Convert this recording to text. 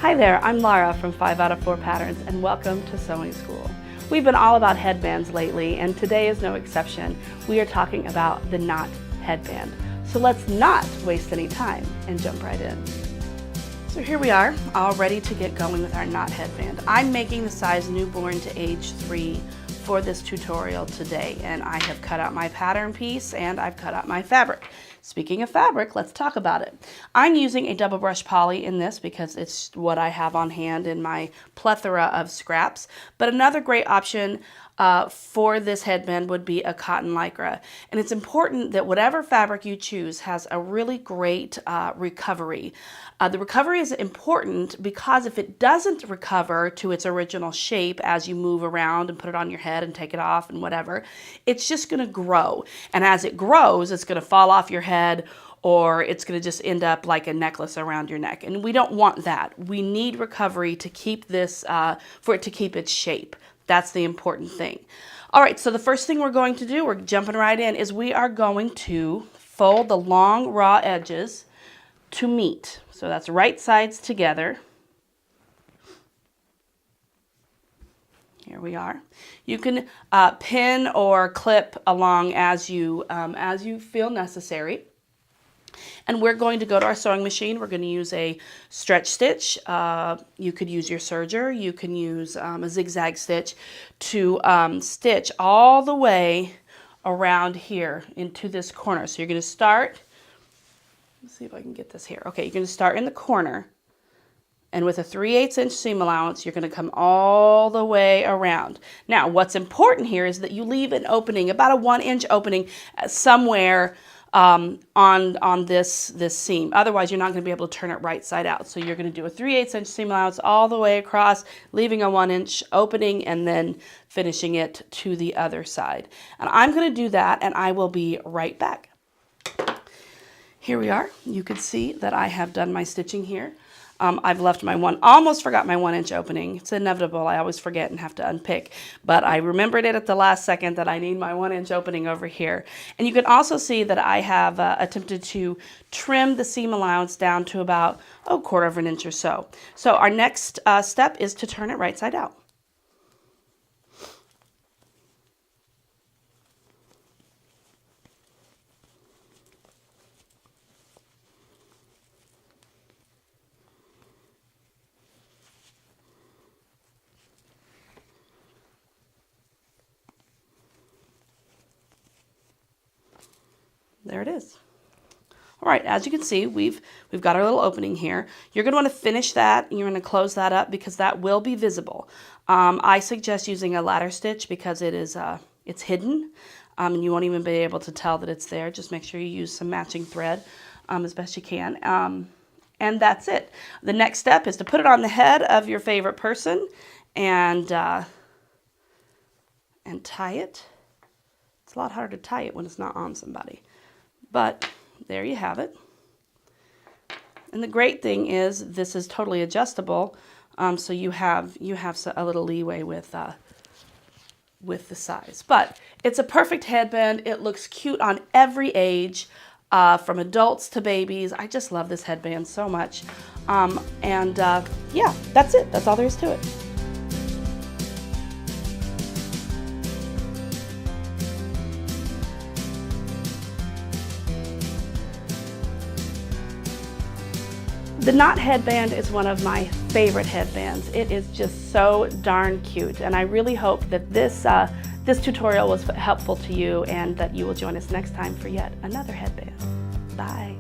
Hi there, I'm Lara from 5 out of 4 Patterns and welcome to Sewing School. We've been all about headbands lately and today is no exception. We are talking about the Knot Headband. So let's not waste any time and jump right in. So here we are, all ready to get going with our Knot Headband. I'm making the size newborn to age 3 for this tutorial today, and I have cut out my pattern piece and I've cut out my fabric. Speaking of fabric, let's talk about it. I'm using a double brush poly in this because it's what I have on hand in my plethora of scraps. But another great option for this headband would be a cotton lycra. And it's important that whatever fabric you choose has a really great recovery. The recovery is important because if it doesn't recover to its original shape as you move around and put it on your head and take it off and whatever, it's just going to grow. And as it grows, it's going to fall off your head, or it's going to just end up like a necklace around your neck. And we don't want that. We need recovery to keep this, for it to keep its shape. That's the important thing. All right, so the first thing we're going to do, we're jumping right in, is we are going to fold the long raw edges to meet. So that's right sides together. Here we are. You can pin or clip along as you feel necessary. And we're going to go to our sewing machine. We're going to use a stretch stitch. You could use your serger. You can use a zigzag stitch to stitch all the way around here into this corner. So you're going to start, let's see if I can get this here. Okay, you're going to start in the corner. And with a 3/8 inch seam allowance, you're going to come all the way around. Now, what's important here is that you leave an opening, about a 1 inch opening somewhere on this seam. Otherwise, you're not going to be able to turn it right side out. So you're going to do a 3/8 inch seam allowance all the way across, leaving a 1 inch opening and then finishing it to the other side. And I'm going to do that and I will be right back. Here we are. You can see that I have done my stitching here. I've left my almost forgot my 1 inch opening. It's inevitable. I always forget and have to unpick. But I remembered it at the last second that I need my 1 inch opening over here. And you can also see that I have attempted to trim the seam allowance down to about a 1/4 of an inch or so. So our next step is to turn it right side out. There it is. All right, as you can see, we've got our little opening here. You're going to want to finish that, and you're going to close that up because that will be visible. I suggest using a ladder stitch because it's hidden, and you won't even be able to tell that it's there. Just make sure you use some matching thread as best you can. And that's it. The next step is to put it on the head of your favorite person and tie it. It's a lot harder to tie it when it's not on somebody. But there you have it. And the great thing is this is totally adjustable, so you have a little leeway with the size. But it's a perfect headband. It looks cute on every age, from adults to babies. I just love this headband so much. Yeah, that's it. That's all there is to it. The Knot Headband is one of my favorite headbands. It is just so darn cute, and I really hope that this tutorial was helpful to you and that you will join us next time for yet another headband. Bye.